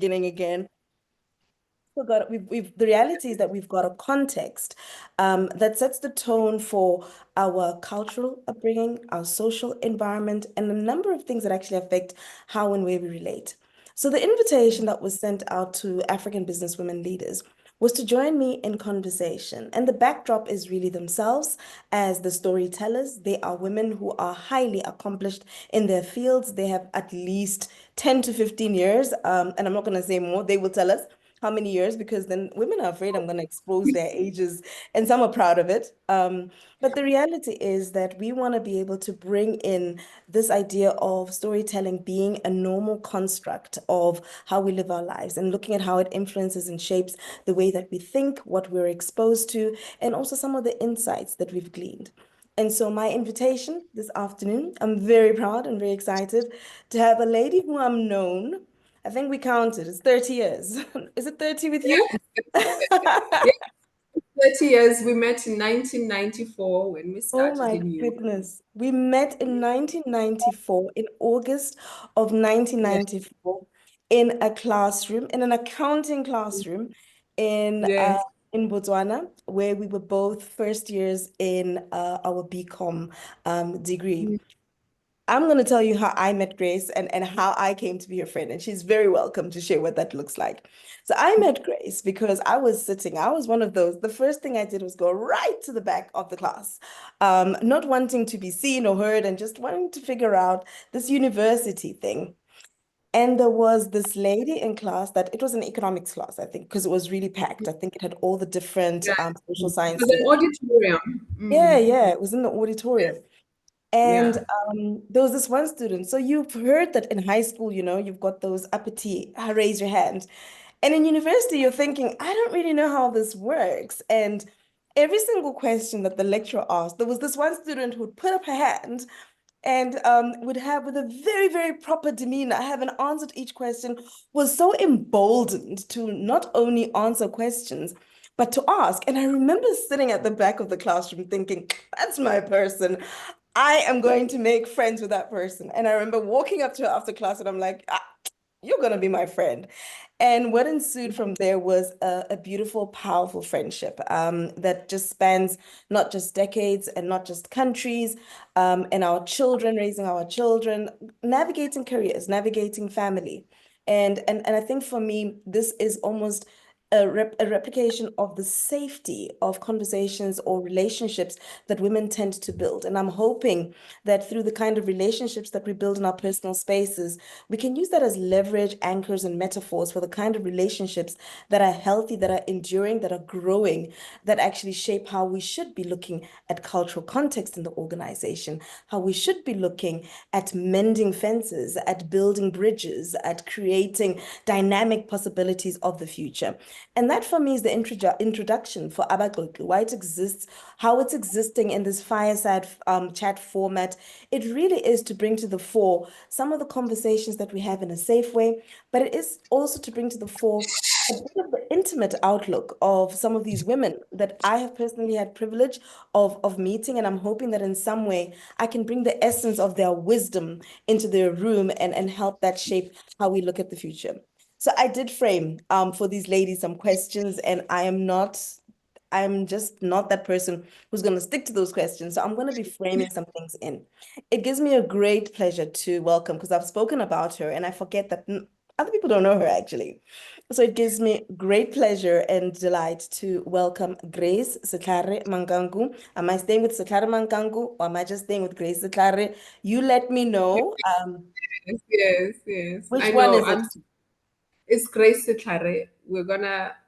beginning again. The reality is that we've got a context that sets the tone for our cultural upbringing, our social environment, and a number of things that actually affect how and where we relate. So the invitation that was sent out to African businesswomen leaders was to join me in conversation. And the backdrop is really themselves as the storytellers. They are women who are highly accomplished in their fields. They have at least 10 to 15 years, and I'm not going to say more, they will tell us how many years, because then women are afraid I'm going to expose their ages, and some are proud of it. But the reality is that we want to be able to bring in this idea of storytelling being a normal construct of how we live our lives and looking at how it influences and shapes the way that we think, what we're exposed to, and also some of the insights that we've gleaned. And so, my invitation this afternoon, I'm very proud and very excited to have a lady who I'm known. I think we counted, it's 30 years. Is it 30 with you? Yeah, 30 years. We met in 1994 when we Oh started my in uni. goodness. We met in 1994, in August of Yeah. 1994, in a classroom, in an accounting classroom in uh, Yes. in Botswana, where we were both first years in our BCom degree. Mm. I'm going to tell you how I met Grace and how I came to be her friend. And she's very welcome to share what that looks like. So I met Grace because I was one of those. The first thing I did was go right to the back of the class, not wanting to be seen or heard and just wanting to figure out this university thing. And there was this lady in class that it was an economics class, I think, because it was really packed. I think it had all the different Yeah. social It was sciences. an auditorium. Yeah, Mm. yeah, it was in the auditorium. And Yeah. there was this one student. So you've heard that in high school, you've got those uppity, raise your hand. And in university, you're thinking, I don't really know how this works. And every single question that the lecturer asked, there was this one student who would put up her hand and would have, with a very, very proper demeanor, have an answer to each question, was so emboldened to not only answer questions, but to ask. And I remember sitting at the back of the classroom thinking, that's my person. I am going to make friends with that person. And I remember walking up to her after class and I'm like, you're going to be my friend. And what ensued from there was a beautiful, powerful friendship that just spans not just decades and not just countries, and our children, raising our children, navigating careers, navigating family. And I think for me, this is almost a replication of the safety of conversations or relationships that women tend to build. And I'm hoping that through the kind of relationships that we build in our personal spaces, we can use that as leverage, anchors, and metaphors for the kind of relationships that are healthy, that are enduring, that are growing, that actually shape how we should be looking at cultural context in the organization, how we should be looking at mending fences, at building bridges, at creating dynamic possibilities of the future. And that for me is the introduction for Abaxoxi, why it exists, how it's existing in this fireside chat format. It really is to bring to the fore some of the conversations that we have in a safe way, but it is also to bring to the fore a bit of the intimate outlook of some of these women that I have personally had privilege of meeting. And I'm hoping that in some way I can bring the essence of their wisdom into their room and help that shape how we look at the future. So I did frame for these ladies some questions, and I'm just not that person who's going to stick to those questions. So I'm going to be framing some things in. It gives me a great pleasure to welcome, because I've spoken about her and I forget that other people don't know her actually. So it gives me great pleasure and delight to welcome Grace Setlhare Mangangu. Am I staying with Setlhare Mangangu or am I just staying with Grace Setlhare? You let me know. Yes, yes, yes. Which I one know. is it? It's Grace Setlhare.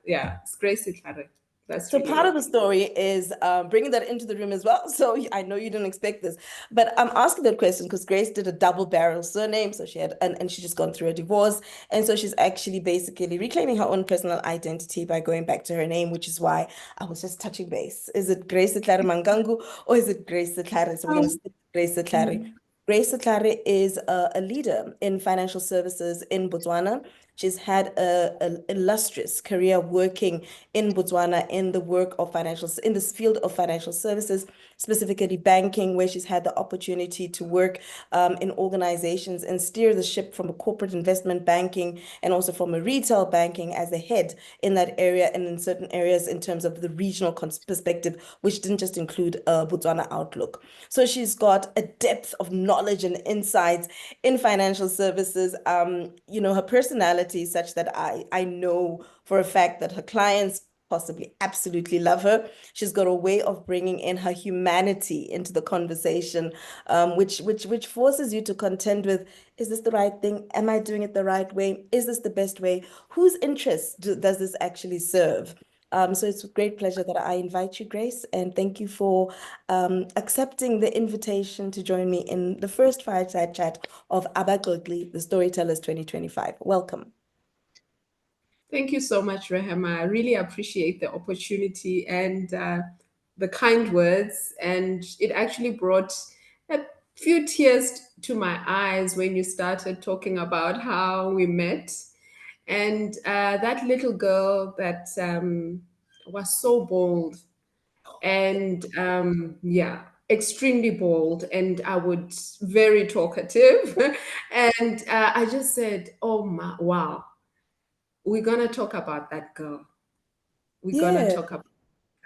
Yeah, it's Grace Setlhare. That's So really part of it. the story is bringing that into the room as well. So I know you didn't expect this, but I'm asking that question because Grace did a double barrel surname. So she had, and she just gone through a divorce. And so she's actually basically reclaiming her own personal identity by going back to her name, which is why I was just touching base. Is it Grace Setlhare Mangangu or is it Grace Setlhare? So we're going to Um, stick with Grace Setlhare. mm, Grace Setlhare is a leader in financial services in Botswana. She's had a illustrious career working in Botswana in the work of in this field of financial services, specifically banking, where she's had the opportunity to work in organizations and steer the ship from a corporate investment banking and also from a retail banking as a head in that area and in certain areas in terms of the regional perspective, which didn't just include a Botswana outlook. So she's got a depth of knowledge and insights in financial services. Her personality is such that I know for a fact that her clients possibly absolutely love her. She's got a way of bringing in her humanity into the conversation, which forces you to contend with, is this the right thing? Am I doing it the right way? Is this the best way? Whose interests does this actually serve? So it's with great pleasure that I invite you, Grace, and thank you for accepting the invitation to join me in the first fireside chat of Abaxoxi, the Storytellers 2025. Welcome. Thank you so much, Rehema. I really appreciate the opportunity and the kind words. And it actually brought a few tears to my eyes when you started talking about how we met. And that little girl that was so bold and yeah, extremely bold, and I would very talkative. And I just said, oh my, wow, we're gonna talk about that girl. We're gonna Yeah. talk about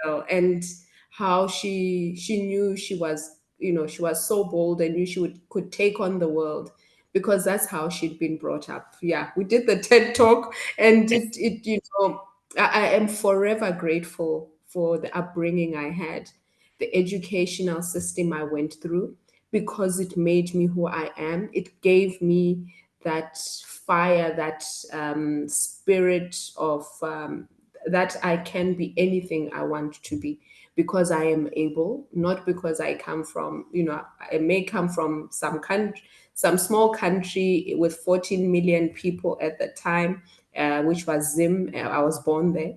girl and how she knew she was, she was so bold and knew she could take on the world because that's how she'd been brought up. Yeah, we did the TED talk, and it I am forever grateful for the upbringing I had, the educational system I went through, because it made me who I am. It gave me that fire, that spirit of that I can be anything I want to be because I am able, not because I come from, I may come from some country, some small country with 14 million people at the time, which was Zim. I was born there.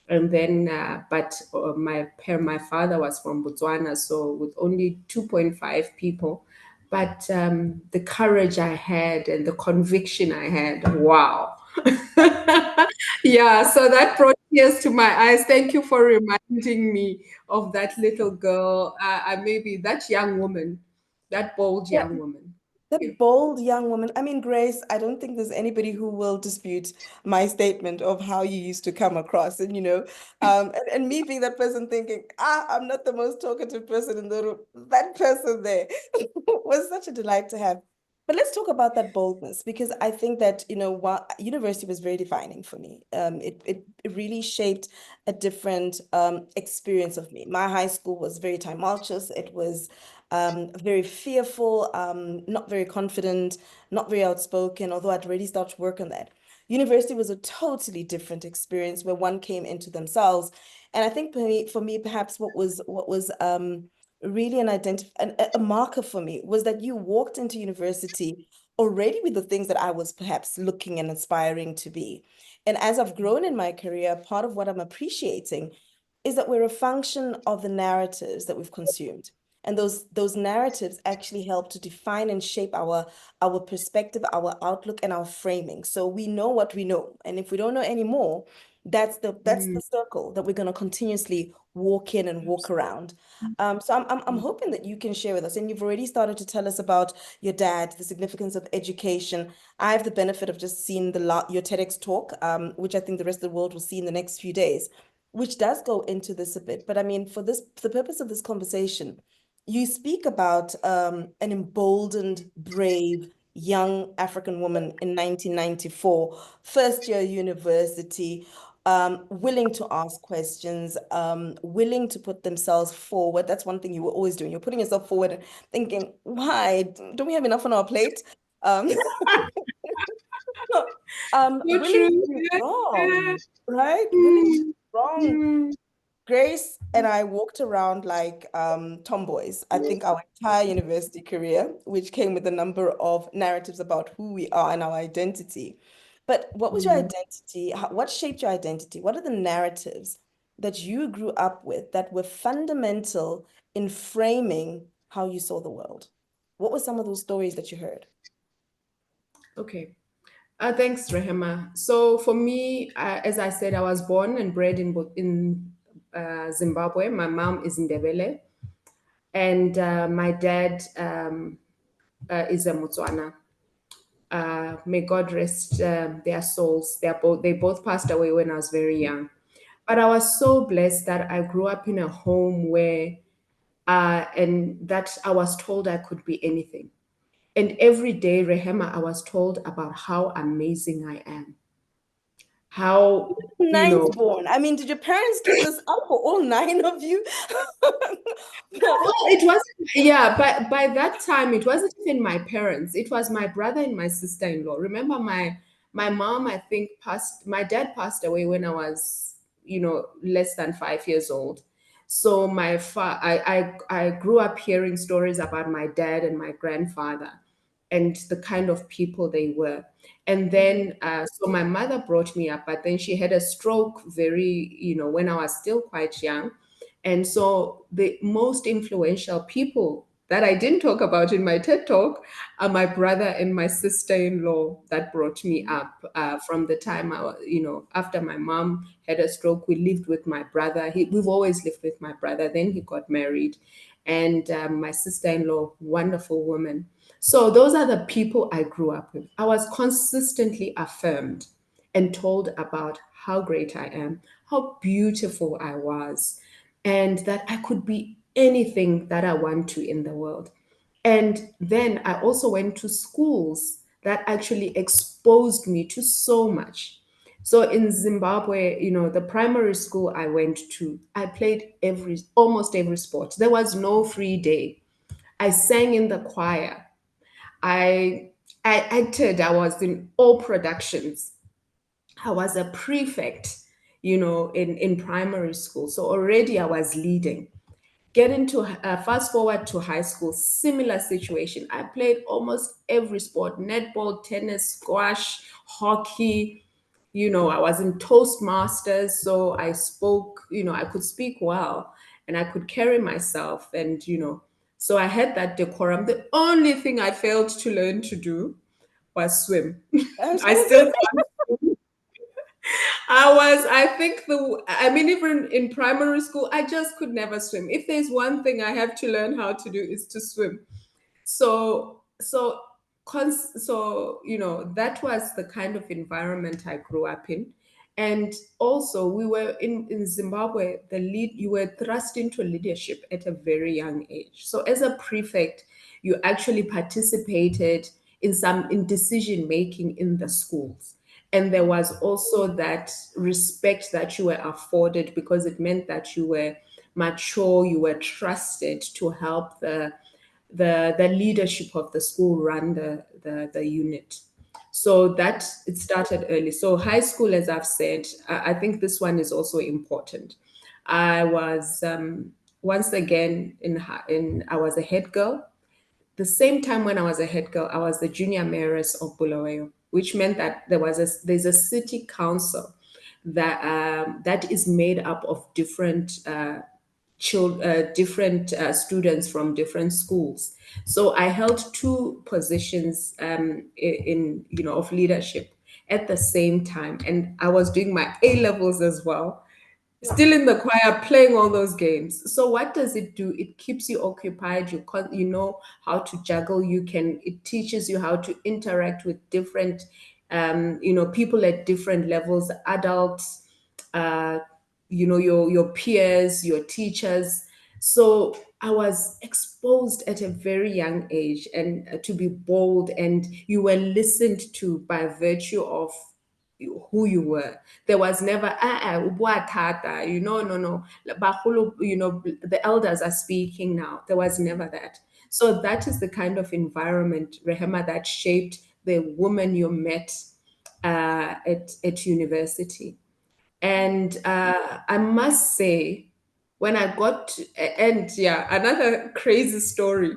And then, but my father was from Botswana, so with only 2.5 people. But the courage I had and the conviction I had, wow. Yeah, so that brought tears to my eyes. Thank you for reminding me of that little girl, maybe that young woman, that bold Yeah. young woman. The bold young woman. I mean, Grace, I don't think there's anybody who will dispute my statement of how you used to come across. And me being that person thinking, I'm not the most talkative person in the room. That person there was such a delight to have. But let's talk about that boldness because I think that, while university was very defining for me, it really shaped a different experience of me. My high school was very tumultuous. It was very fearful, not very confident, not very outspoken, although I'd already started to work on that. University was a totally different experience where one came into themselves. And I think for me, perhaps what was really a marker for me was that you walked into university already with the things that I was perhaps looking and aspiring to be. And as I've grown in my career, part of what I'm appreciating is that we're a function of the narratives that we've consumed. And those narratives actually help to define and shape our perspective, our outlook, and our framing. So we know what we know. And if we don't know anymore, that's the circle that we're going to continuously walk in and walk around. So I'm hoping that you can share with us. And you've already started to tell us about your dad, the significance of education. I have the benefit of just seeing your TEDx talk, which I think the rest of the world will see in the next few days, which does go into this a bit. But I mean, for the purpose of this conversation, you speak about an emboldened, brave, young African woman in 1994, first year university, willing to ask questions, willing to put themselves forward. That's one thing you were always doing. You're putting yourself forward and thinking, why? Don't we have enough on our plate? Um, So willing to true. be Yeah. wrong, right? Willing to Mm, be wrong. mm, Grace and I walked around like tomboys, I think our entire university career, which came with a number of narratives about who we are and our identity. But what was your mm. identity? What shaped your identity? What are the narratives that you grew up with that were fundamental in framing how you saw the world? What were some of those stories that you heard? Okay. Thanks, Rehema. So for me, as I said, I was born and bred in Zimbabwe. My mom is Ndebele, and my dad is a Motswana. May God rest their souls. They both passed away when I was very young. But I was so blessed that I grew up in a home where and that I was told I could be anything. And every day, Rehema, I was told about how amazing I am. How, you Ninth know, born. I mean, did your parents keep this up for all nine of you? well, it wasn't, yeah, but by that time, it wasn't even my parents. It was my brother and my sister-in-law. Remember, my mom, I think, my dad passed away when I was, less than 5 years old. So I grew up hearing stories about my dad and my grandfather and the kind of people they were. And then, so my mother brought me up, but then she had a stroke when I was still quite young. And so the most influential people that I didn't talk about in my TED talk are my brother and my sister-in-law that brought me up. From the time after my mom had a stroke, we lived with my brother. We've always lived with my brother. Then he got married, and my sister-in-law, wonderful woman. So those are the people I grew up with. I was consistently affirmed and told about how great I am, how beautiful I was, and that I could be anything that I want to in the world. And then I also went to schools that actually exposed me to so much. So in Zimbabwe, the primary school I went to, I played almost every sport. There was no free day. I sang in the choir. I I acted. I was in all productions. I was a prefect, in primary school. So already I was leading. Getting to fast forward to high school, similar situation. I played almost every sport: netball, tennis, squash, hockey. I was in Toastmasters, so I spoke, I could speak well and I could carry myself. And, so I had that decorum. The only thing I failed to learn to do was swim. I was I gonna still say, I think I mean, even in primary school, I just could never swim. If there's one thing I have to learn how to do is to swim. So that was the kind of environment I grew up in. And also we were in Zimbabwe, you were thrust into leadership at a very young age. So as a prefect, you actually participated in decision making in the schools. And there was also that respect that you were afforded, because it meant that you were mature, you were trusted to help the leadership of the school run the unit. So that it started early. So high school, as I've said, I think this one is also important. I was once again I was a head girl. The same time when I was a head girl, I was the junior mayoress of Bulawayo, which meant that there's a city council that is made up of different students from different schools. So I held two positions of leadership at the same time, and I was doing my A levels as well, still in the choir, playing all those games. So what does it do? It keeps you occupied. You know how to juggle. It teaches you how to interact with different people at different levels, adults, uh, your peers, your teachers. So I was exposed at a very young age, and to be bold, and you were listened to by virtue of who you were. There was never ubua thata, no. Bahulu, the elders are speaking now. There was never that. So that is the kind of environment, Rehema, that shaped the woman you met at university. And I must say, when I got to, and yeah, another crazy story.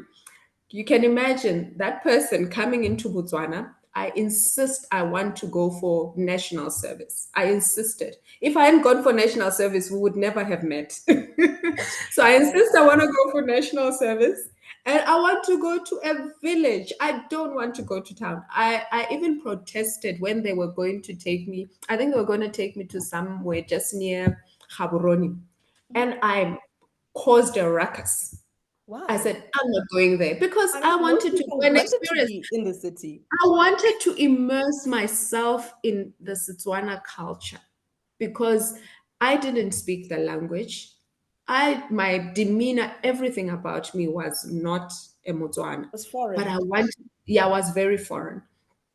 You can imagine that person coming into Botswana. I insist I want to go for national service. I insisted. If I hadn't gone for national service, we would never have met. That's So I right. insist I want to go for national service. And I want to go to a village. I don't want to go to town. I even protested when they were going to take me. I think they were going to take me to somewhere just near Gaborone. Mhm. And I caused a ruckus. I Why? said, I'm not going there because I I mean, most wanted to people go and wanted to experience. be in the city. I wanted to immerse myself in the Setswana culture because I didn't speak the language. My demeanor, everything about me was not a Motswana, It was but foreign. I wanted, yeah, I was very foreign.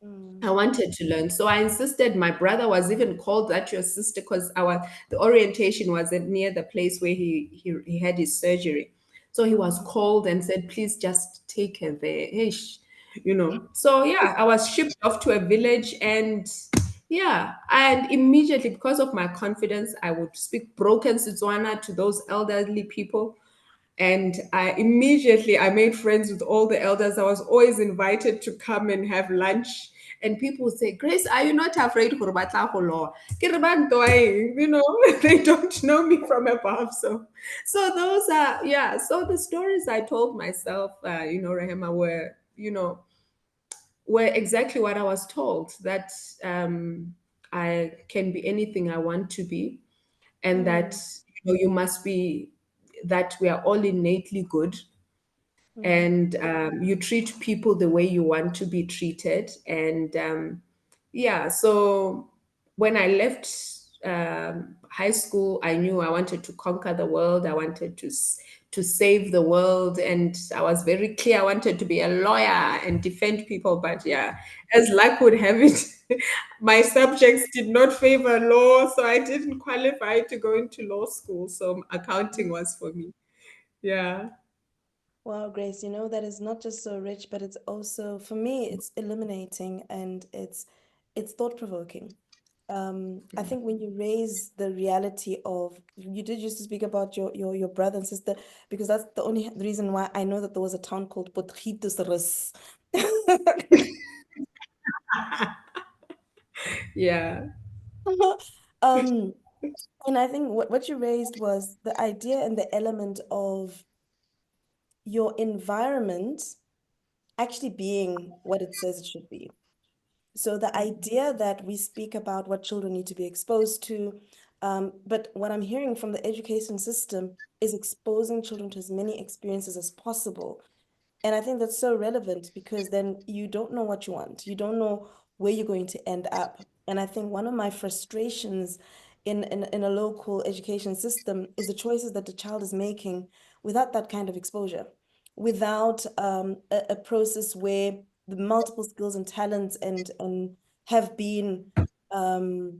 I Mm. wanted to learn. So I insisted. My brother was even called that your sister because our the orientation was near the place where he had his surgery. So he was Mm. called and said, please just take her there. Ish, you know. So yeah, I was shipped off to a village and yeah, and immediately because of my confidence, I would speak broken Setswana to those elderly people. And I made friends with all the elders. I was always invited to come and have lunch. And people would say, Grace, are you not afraid for law? You know, they don't know me from above. So those are, yeah. So the stories I told myself, Rehema, were exactly what I was told, that I can be anything I want to be, and that Mm. you must be, that we are all innately good, Mm. and you treat people the way you want to be treated. And yeah, so when I left high school, I knew I wanted to conquer the world. I wanted to save the world, and I was very clear I wanted to be a lawyer and defend people. But yeah, as luck would have it, my subjects did not favor law, so I didn't qualify to go into law school. So accounting was for me. Yeah. Wow, Grace, that is not just so rich, but it's also, for me, it's illuminating and it's thought-provoking. I think when you raise the reality of, you did used to speak about your brother and sister, because that's the only reason why I know that there was a town called Potgietersrus. Yeah. Um, and I think what you raised was the idea and the element of your environment actually being what it says it should be. So the idea that we speak about what children need to be exposed to, but what I'm hearing from the education system is exposing children to as many experiences as possible. And I think that's so relevant because then you don't know what you want. You don't know where you're going to end up. And I think one of my frustrations in a local education system is the choices that the child is making without that kind of exposure, without a process where the multiple skills and talents and have been um,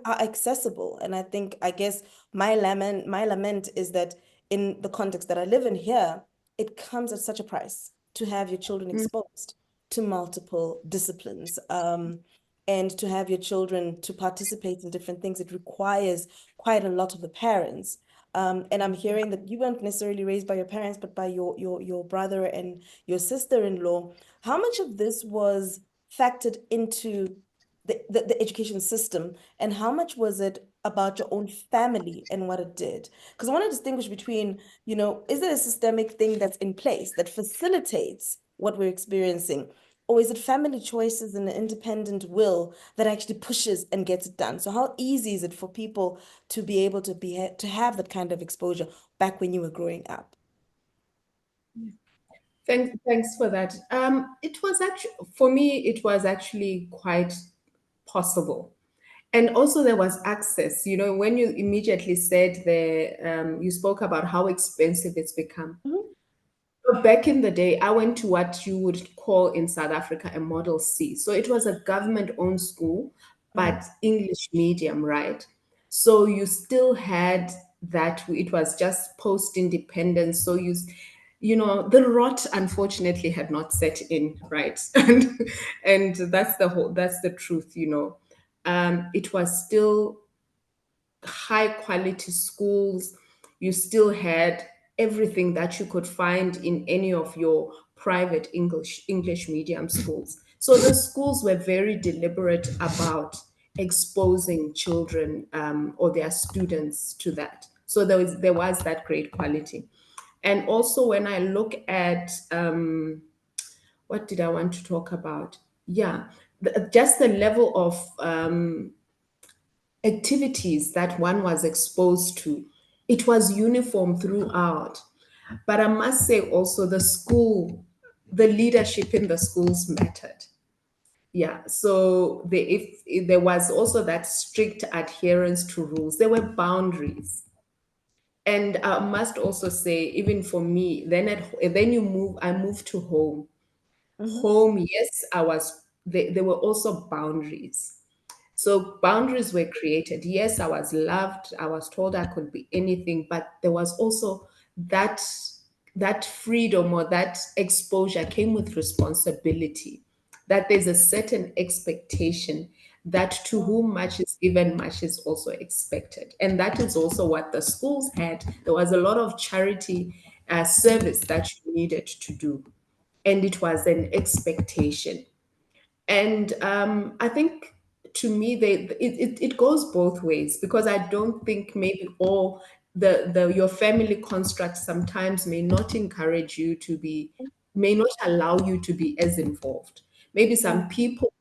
are accessible. And I guess my lament is that in the context that I live in here, it comes at such a price to have your children exposed to multiple disciplines, and to have your children to participate in different things. It requires quite a lot of the parents. And I'm hearing that you weren't necessarily raised by your parents, but by your brother and your sister-in-law. How much of this was factored into the education system, and how much was it about your own family and what it did? Because I want to distinguish between, is there a systemic thing that's in place that facilitates what we're experiencing? Or is it family choices and an independent will that actually pushes and gets it done? So how easy is it for people to be able to have that kind of exposure back when you were growing up? Thanks for that. It was actually, for me, it was actually quite possible. And also there was access. When you immediately said you spoke about how expensive it's become. Mhm. So back in the day, I went to what you would call in South Africa a Model C. So it was a government-owned school, Mhm. but English medium, right? So you still had that. It was just post-independence. So the rot unfortunately had not set in, right? And that's the truth. It was still high quality schools. You still had everything that you could find in any of your private English medium schools. So the schools were very deliberate about exposing children or their students to that. So there was that great quality. And also when I look at what did I want to talk about? Yeah, just the level of activities that one was exposed to. It was uniform throughout. But I must say also the leadership in the schools mattered. Yeah. So if there was also that strict adherence to rules, there were boundaries. And I must also say, even for me, then I moved to home. Mm-hmm. Home, yes, there were also boundaries. So boundaries were created. Yes, I was loved. I was told I could be anything, but there was also that that freedom or that exposure came with responsibility. That there's a certain expectation that to whom much is given, much is also expected. And that is also what the schools had. There was a lot of charity service that you needed to do. And it was an expectation. And I think to me it goes both ways, because I don't think maybe all the your family construct sometimes may not allow you to be as involved. Maybe Yeah. some people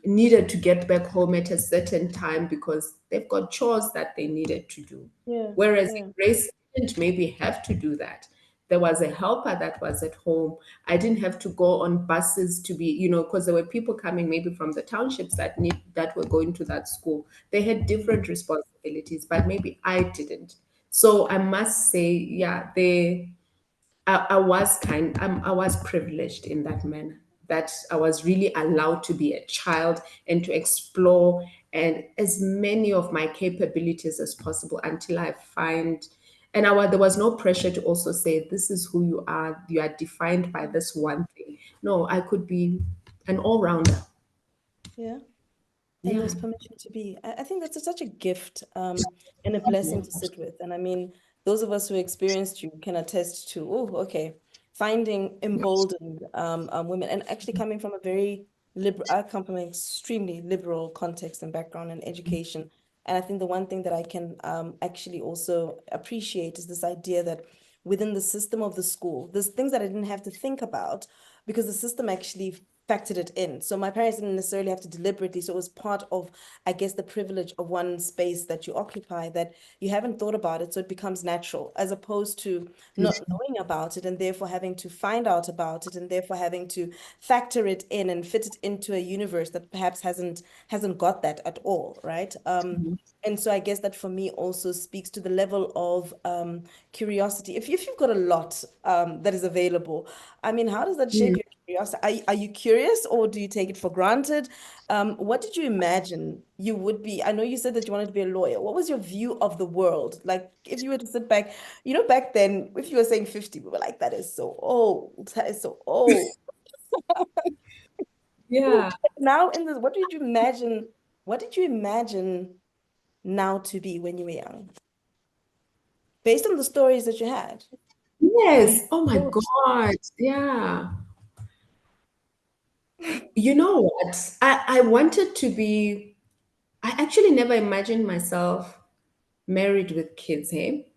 needed to get back home at a certain time because they've got chores that they needed to do. Yeah. Whereas Yeah. Grace didn't maybe have to do that. There was a helper that was at home. I didn't have to go on buses to be, because there were people coming maybe from the townships that were going to that school. They had different responsibilities, but maybe I didn't. So I must say, yeah, I was privileged in that manner, that I was really allowed to be a child and to explore and as many of my capabilities as possible until I find. And there was no pressure to also say, this is who you are. You are defined by this one thing. No, I could be an all rounder. Yeah. And Yeah. there's permission to be. I think that's such a gift and a blessing to sit with. And I mean, those of us who experienced you can attest to, oh, okay, finding emboldened women and actually coming from a very liberal, I come from an extremely liberal context and background and education. And I think the one thing that I can actually also appreciate is this idea that within the system of the school, there's things that I didn't have to think about because the system actually factored it in. So my parents didn't necessarily have to deliberately. So it was part of, I guess, the privilege of one space that you occupy that you haven't thought about it. So it becomes natural as opposed to not knowing about it and therefore having to find out about it and therefore having to factor it in and fit it into a universe that perhaps hasn't got that at all, right? And so I guess that for me also speaks to the level of curiosity. If you've got a lot that is available, I mean, how does that shape Mm. your curiosity? Are you curious or do you take it for granted? What did you imagine you would be? I know you said that you wanted to be a lawyer. What was your view of the world? Like, if you were to sit back, back then, if you were saying 50, we were like, that is so old. That is so old. Yeah. Now, what did you imagine? What did you imagine now to be when you were young? Based on the stories that you had, or you Yes. Oh my thought, God. Yeah. You know what? I wanted to be, I actually never imagined myself married with kids, hey?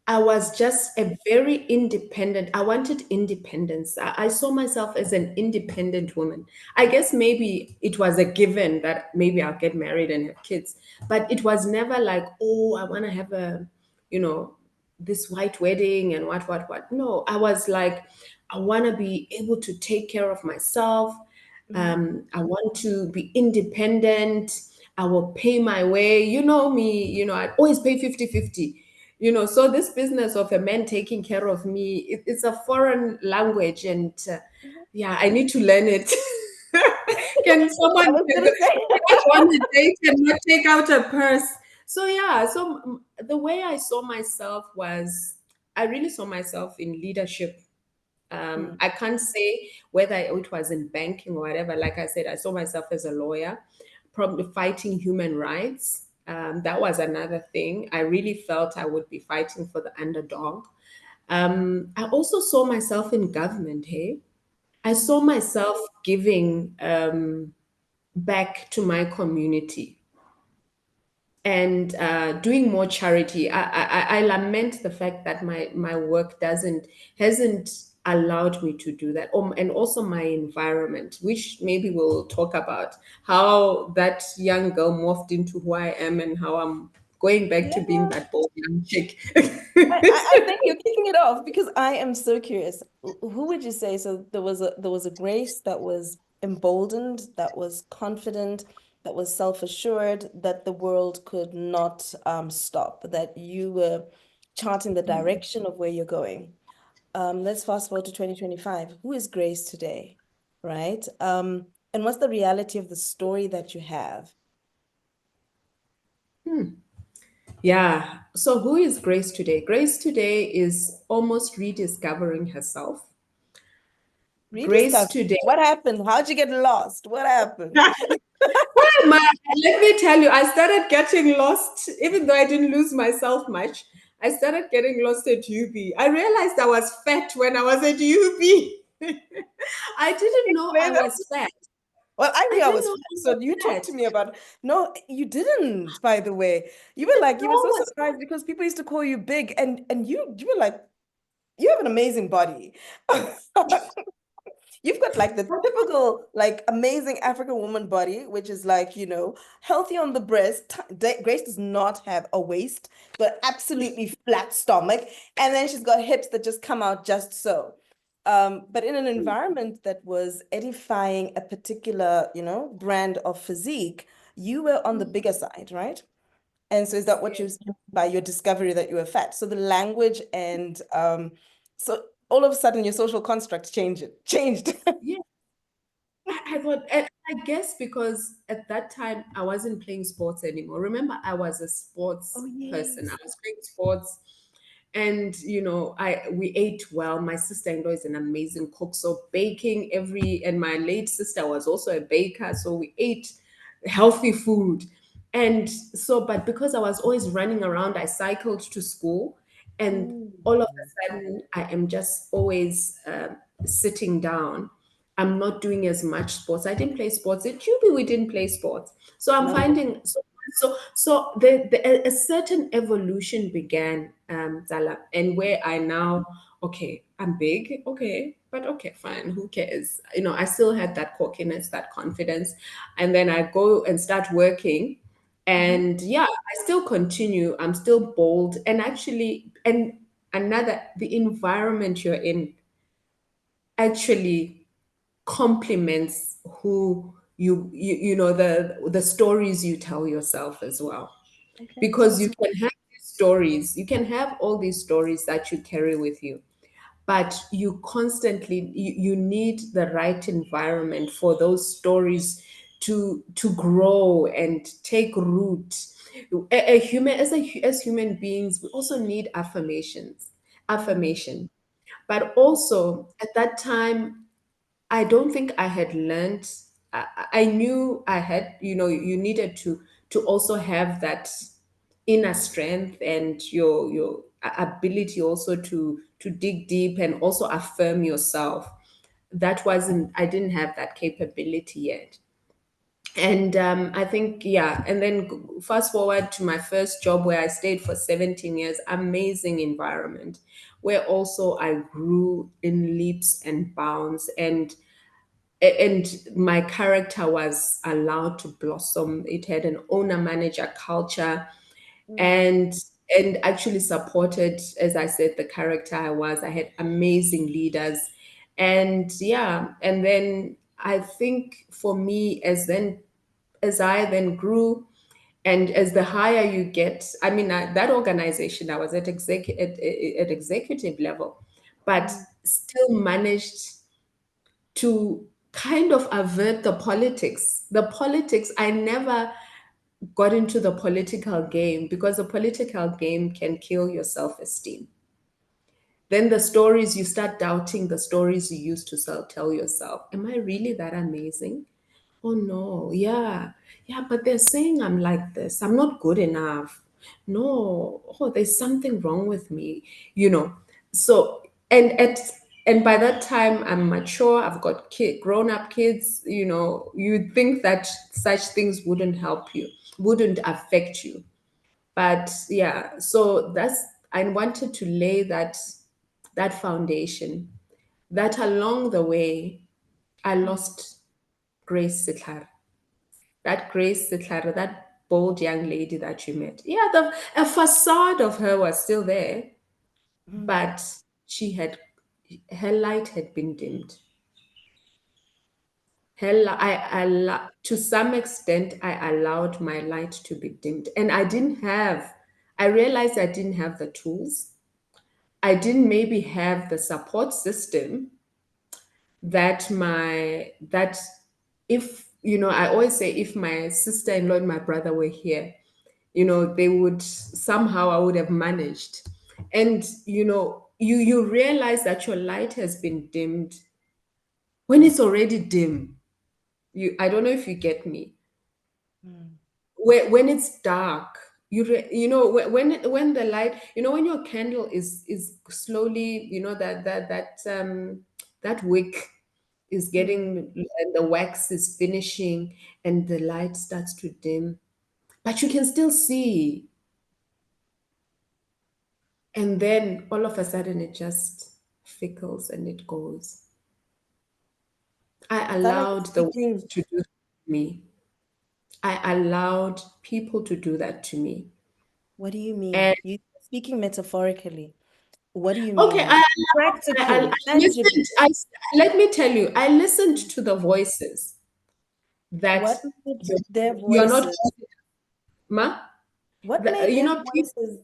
I was just a very independent. I wanted independence. I saw myself as an independent woman. I guess maybe it was a given that maybe I'll get married and have kids, but it was never like, oh, I want to have you know, this white wedding and what. No, I was like, I want to be able to take care of myself. mhm, I want to be independent. I will pay my way. You know me, I always pay 50-50. So this business of a man taking care of me, it's a foreign language. And mhm. yeah, I need to learn it. Can I someone was gonna say, go on a date and not take out a purse? So yeah, so the way I saw myself was, I really saw myself in leadership. Mm, I can't say whether it was in banking or whatever. Like I said, I saw myself as a lawyer, probably fighting human rights. That was another thing. I really felt I would be fighting for the underdog. I also saw myself in government, hey? I saw myself giving back to my community and doing more charity. I lament the fact that my work doesn't hasn't allowed me to do that. And also my environment, which maybe we'll talk about how that young girl morphed into who I am and how I'm going back to being Yeah. that bold young chick. I think you're kicking it off because I am so curious. Who would you say? So there was a Grace that was emboldened, that was confident, that was self-assured, that the world could not stop, that you were charting the direction of where you're going. Let's fast forward to 2025. Who is Grace today? Right? And what's the reality of the story that you have? Yeah. So who is Grace today? Grace today is almost rediscovering herself. Grace Rediscover. today. What happened? How'd you get lost? What happened? Well, let me tell you, I started getting lost, even though I didn't lose myself much. I started getting lost at UB. I realized I was fat when I was at UB. I didn't know I Explain that. was fat. Well, I I knew I didn't was know fat, I was so you talked fat. to me about. No, you didn't, by the way. You were No, so I was surprised because people used to call you big, and you were like, you have an amazing body. You've got like the fat. typical, like amazing African woman body, which is like, healthy on the breast. Grace does not have a waist, but absolutely flat stomach. And then she's got hips that just come out just so. But in an environment that was edifying a particular, brand of physique, you were on the bigger side, right? And so is that what you Yes. mean by your discovery that you were fat? So the language and so all of a sudden your social construct changed. Yeah. I thought, and I guess because at that time I wasn't playing sports anymore. Remember, I was a Oh, sports person. I yes. was playing sports, and I we ate well. My sister-in-law is an amazing cook, so baking and my late sister was also a baker, so we ate healthy food. And so, but because I was always running around, I cycled to school, and all of Mm. a sudden, I am just always sitting down. I'm not doing as much sports. I didn't play sports. At UB, we didn't play sports. So I'm No. finding a certain evolution began, Zala, and where I now, okay, I'm big, okay, but okay, fine, who cares? I still had that cockiness, that confidence, and then I go and start working, Mhm. and yeah, I still continue. I'm still bold, and actually, and the environment you're in actually complements who the stories you tell yourself as well, Okay. So, because you can have these stories, you can have all these stories that you carry with you, but you need the right environment for those stories to grow and take root. A human as human beings, we also need mm, affirmation, but also at that time I don't think I had learned. I knew I had, you needed to also have that inner strength and your ability also to dig deep and also affirm yourself. That wasn't. I didn't have that capability yet. And I think, yeah. And then fast forward to my first job where I stayed for 17 years. Amazing environment where also I grew in leaps and bounds, and my character was allowed to blossom. It had an owner manager culture, mm, and actually supported, as I said, the character I had amazing leaders. And yeah, and then I think for me, as I then grew, and as the higher you get, I mean, that organization, I was at executive level, but mm, still managed to kind of avert the politics. The politics, I never got into the political game because the political game can kill your self esteem. Then the stories, you start doubting the stories you used to tell yourself. Am I really that amazing? Oh no, yeah, yeah, but they're saying I'm like this. I'm not good enough. No, oh, there's something wrong with me, you know. So, and at And by that time, I'm mature. I've got grown up kids. You'd think that such things wouldn't help you, wouldn't affect you. But yeah, so I wanted to lay that foundation. That along the way, I Mm. lost Grace Setlhare. That Grace Setlhare, that bold young lady that you met. Yeah, a facade of her was still there, Mm. but she had her light had been dimmed. To some extent, I allowed my light to be dimmed, and I realized I didn't have the tools. I didn't maybe have the support system that if, I always say, if my sister-in-law and my brother were here, they would somehow, I would have managed. And you realize that your light has been dimmed when it's already dim. I don't know if you get me. Mm. When it's dark, when the light, when your candle is slowly, that wick is Mm. getting, and the wax is finishing, and the light starts to dim, but you can still see. And then all of a sudden it just fickles and it goes. I Is that like allowed the world speaking? to do that to me. I allowed people to do that to me. What do you mean? And You speaking metaphorically. What do you okay, mean? I Practically, listened. tangibly. Let me tell you, I listened to the voices that What made their you're not, voices, ma. what made their People. voices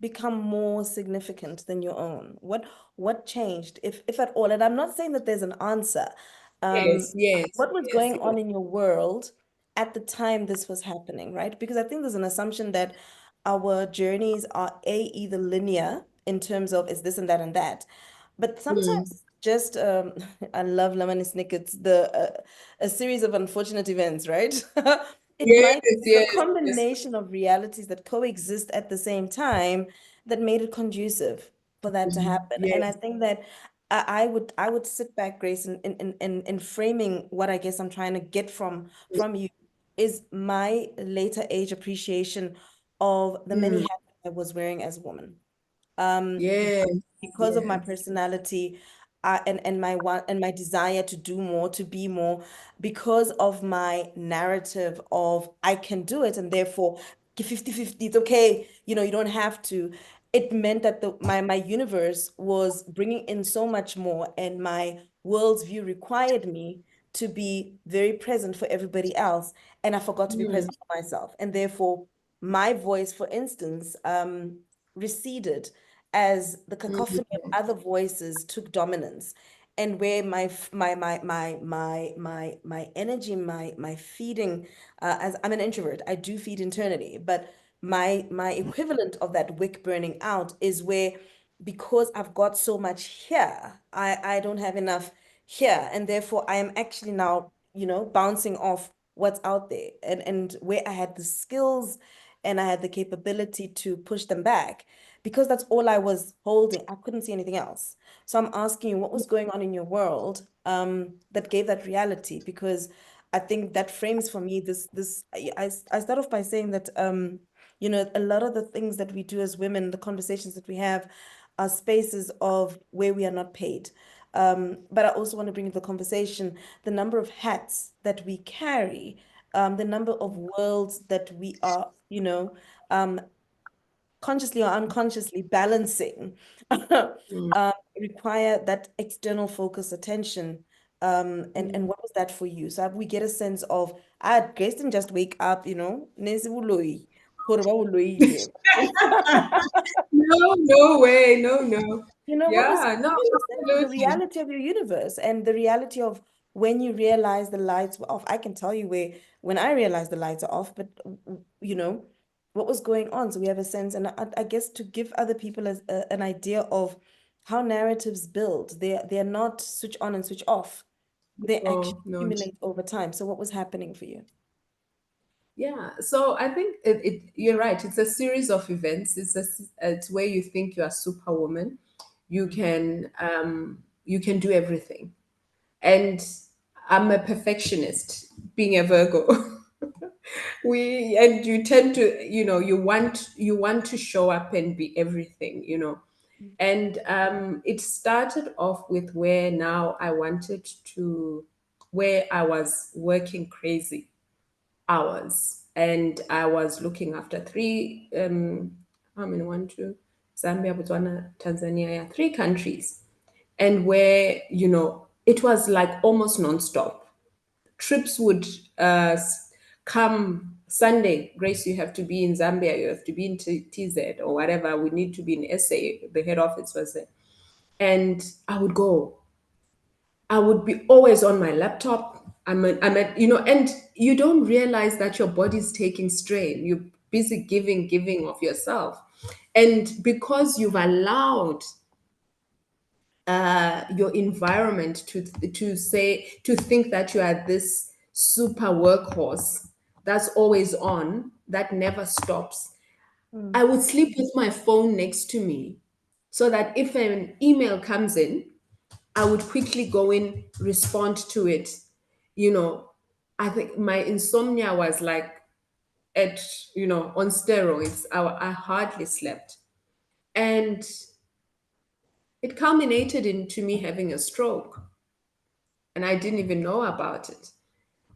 become more significant than your own? What changed, if at all? And I'm not saying that there's an answer. Um, Yes, yes, what was yes, going yes. on in your world at the time this was happening, right? Because I think there's an assumption that our journeys are either linear in terms of is this and that and that, but Mm. sometimes just I love Lemony Snicket's a series of unfortunate events, right? It Yes, might be a yes, yes. combination of realities that coexist at the same time that made it conducive for that to Mhm. happen. And I Yes. think that I would sit back, Grace, in framing what I guess I'm trying to get from you is my later age appreciation of the many Mm. hats I was wearing as a woman. Um, Yes, because of my yes. personality, and my desire to do more, to be more, because of my narrative of I can do it and therefore 50-50, it's okay, you don't have to. It meant that my universe was bringing in so much more, and my world's view required me to be very present for everybody else, and I forgot to be Mm. present for myself, and therefore my voice, for instance, receded as the cacophony of Mm. other voices took dominance, and where my energy, my feeding, as I'm an introvert, I do feed internally, but my equivalent of that wick burning out is where, because I've got so much here, I don't have enough here, and therefore I am actually now, bouncing off what's out there, and where I had the skills and I had the capability to push them back, because that's all I was holding. I couldn't see anything else. So I'm asking you, what was going on in your world, that gave that reality? Because I think that frames for me I start off by saying that, a lot of the things that we do as women, the conversations that we have, are spaces of where we are not paid. But I also want to bring into the conversation the number of hats that we carry, the number of worlds that we are, um, consciously or unconsciously balancing, Mm. require that external focus attention. And what was that for you? So we get a sense of, Grace didn't just wake up, nesi boloi, gore ba boloile. No, no way. No, no. What was Yeah, no, the sense of the absolutely. reality of your universe and the reality of when you realize the lights were off? I can tell you where when I realized the lights are off, but what was going on. So we have a sense, and I guess to give other people an idea of how narratives build. They're not switch on and switch off. They actually No, no. accumulate over time. So what was happening for you? Yeah, so I think you're right. It's a series of events. It's where you think you are superwoman. You Mm. can you can do everything. And I'm a perfectionist, being a Virgo. We and you tend to, you want to show up and be everything. And it started off with where I was working crazy hours, and I was looking after three, how many, one, two, Zambia, Botswana, Tanzania, yeah, three countries. And where, it was like almost nonstop. Trips would come Sunday, Grace, you have to be in Zambia, you have to be in TZ or whatever. We need to be in SA. The head office was there. And I would go. I would be always on my laptop. And you don't realize that your body's taking strain. You're busy giving of yourself. And because you've allowed your environment to think that you are this super workhorse that's always on, that never stops. Mm. I would sleep with my phone next to me so that if an email comes in, I would quickly go in, respond to it. You know, I think my insomnia was like on steroids. I hardly slept. And it culminated into me having a stroke. And I didn't even know about it.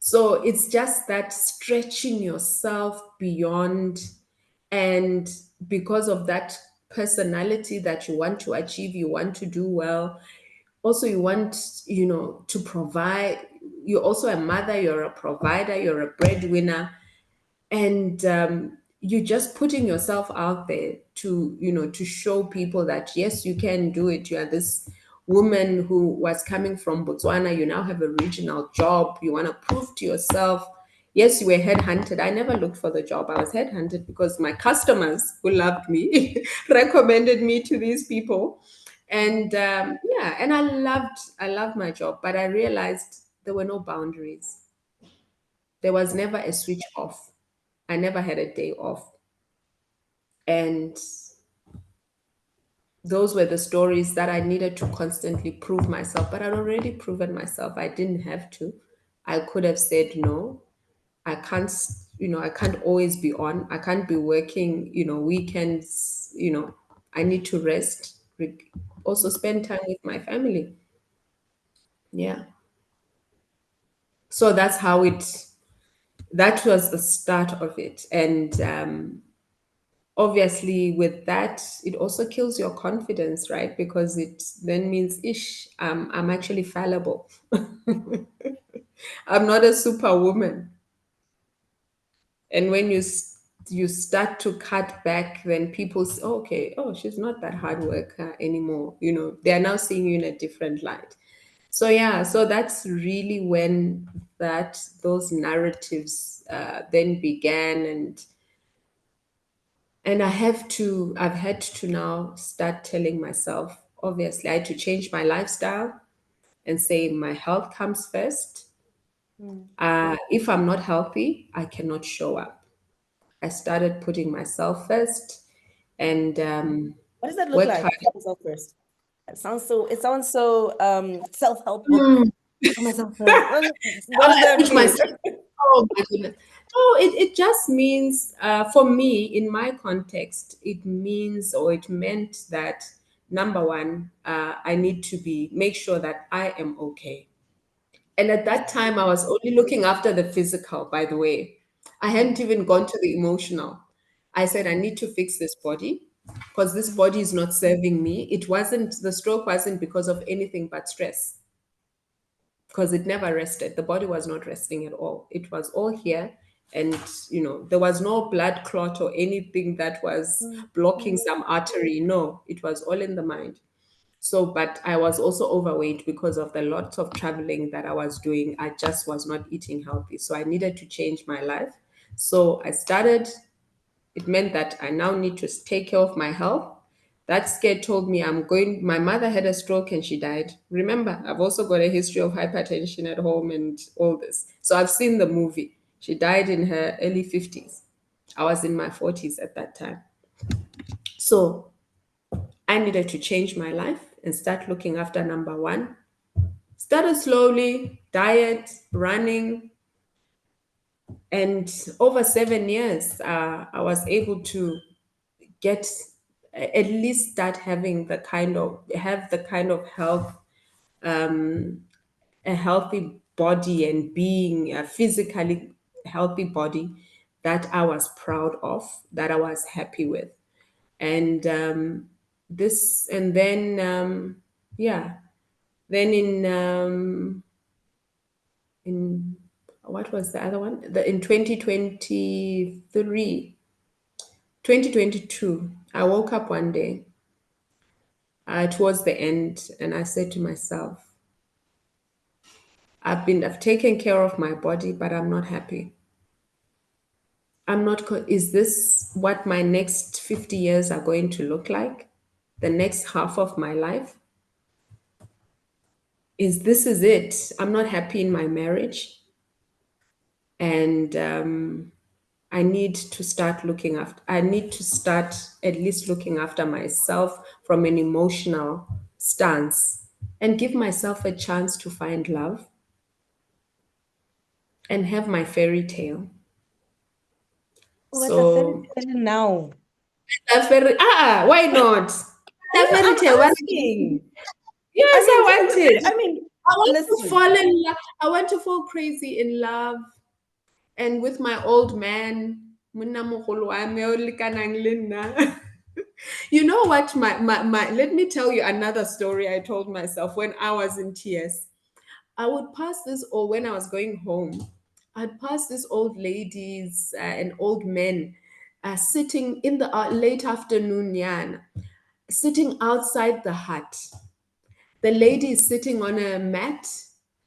So it's just that stretching yourself beyond, and because of that personality that you want to achieve, you want to do well. Also, you want, to provide. You're also a mother, you're a provider, you're a breadwinner, and you're just putting yourself out there to show people that yes, you can do it. You are this woman who was coming from Botswana. You now have a regional job. You want to prove to yourself. Yes, you were headhunted. I never looked for the job. I was headhunted because my customers who loved me recommended me to these people. And yeah, and I loved my job, but I realized there were no boundaries. There was never a switch off. I never had a day off. And those were the stories that I needed to constantly prove myself. But I'd already proven myself. I didn't have to. I could have said no. I can't, I can't always be on. I can't be working, weekends, I need to rest. Also spend time with my family. Yeah. So that was the start of it. And obviously with that it also kills your confidence, right? Because it then means I'm actually fallible. I'm not a superwoman. And when you start to cut back, then people say, "Oh, okay, oh, she's not that hard worker anymore." They are now seeing you in a different light. So yeah, so that's really when those narratives then began. And I've had to now start telling myself, obviously, I had to change my lifestyle and say my health comes first. Mm. If I'm not healthy, I cannot show up. I started putting myself first and What does that look worked like? hard. Put yourself first. It sounds so self-help book. Put myself first. What does that Put mean? myself. Oh my goodness. Oh, it just means, for me, in my context, it means, or it meant that number one, I need to make sure that I am okay. And at that time, I was only looking after the physical, by the way. I hadn't even gone to the emotional. I said, I need to fix this body because this body is not serving me. The stroke wasn't because of anything but stress, because it never rested. The body was not resting at all. It was all here. And, there was no blood clot or anything that was blocking some artery. No, it was all in the mind. So, but I was also overweight because of the lots of traveling that I was doing. I just was not eating healthy. So I needed to change my life. So I started, it meant that I now need to take care of my health. That scare told me my mother had a stroke and she died. Remember, I've also got a history of hypertension at home and all this. So I've seen the movie. She died in her early 50s. I was in my 40s at that time. So I needed to change my life and start looking after number one. Started slowly, diet, running, and over 7 years, I was able to get at least start having the kind of health, a healthy body and being a physically healthy body that I was proud of, that I was happy with. And this, and then, yeah, then in what was the other one? In 2022, I woke up one day towards the end and I said to myself, I've taken care of my body, but I'm not happy. Is this what my next 50 years are going to look like? The next half of my life? Is it? I'm not happy in my marriage. And I need to start at least looking after myself from an emotional stance and give myself a chance to find love and have my fairy tale. What a fairy So tale now. why not? No, The no, fairy I'm tale. asking. I Yes, mean, I this want is a very, it. I mean, I want to listen. fall in love. I want to fall crazy in love. And with my old man, monna mogolo wa me o lekanang le nna. You know what? Let me tell you another story I told myself when I was in tears. I would pass this, or when I was going home, I'd pass these old ladies and old men sitting in the late afternoon, yan, sitting outside the hut. The lady is sitting on a mat.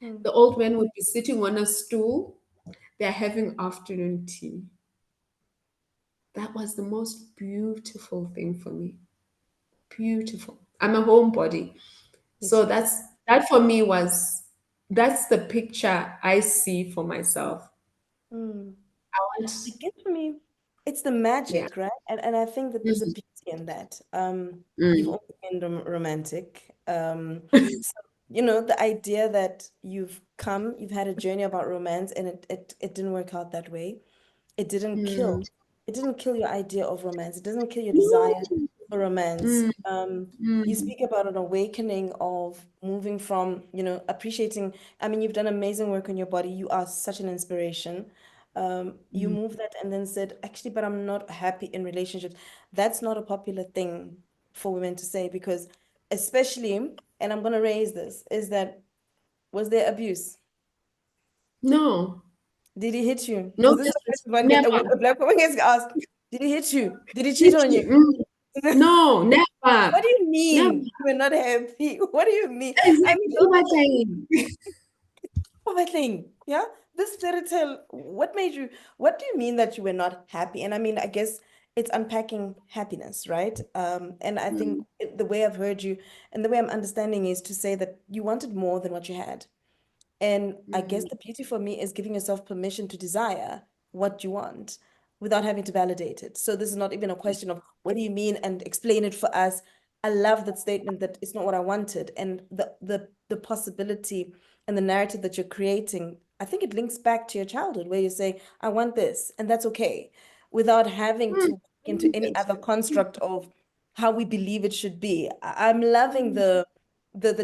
Hmm. The old man would be sitting on a stool. They're having afternoon tea. That was the most beautiful thing for me. Beautiful. I'm a homebody. Me So too. that for me was that's the picture I see for myself. Hmm. I want, I guess for me, it's the yeah. magic, right? And I think that there's a Mhm. beauty in that. You've Mm. always been romantic. So, the idea that you've had a journey about romance and it didn't work out that way. It didn't kill. Mm. It didn't kill your idea of romance. It doesn't kill your No. desire for romance. Mm. You Mm. speak about an awakening of moving from, appreciating. I mean, you've done amazing work on your body. You are such an inspiration. You Mm. moved that and then said, actually, but I'm not happy in relationships. That's not a popular thing for women to say because, especially, and I'm going to raise this, is that was there abuse? No. Did he hit you? No, Because this is the question one get never. a black woman gets asked. Did he hit you? Did he cheat Did on you? you? Mm. No, never. What do you Never. mean you were not happy? What do you mean? I mean, Exactly what I my thing. Yeah. This fairy tale, what do you mean that you were not happy? And I mean, I guess it's unpacking happiness, right? And I think mm. the way I've heard you and the way I'm understanding is to say that you wanted more than what you had. And I guess Mm. the beauty for me is giving yourself permission to desire what you want without having to validate it. So this is not even a question of what do you mean and explain it for us. I love that statement that it's not what I wanted. And the possibility and the narrative that you're creating, I think it links back to your childhood where you say, I want this, and that's okay, without having Mm. to into any other construct of how we believe it should be. I'm loving the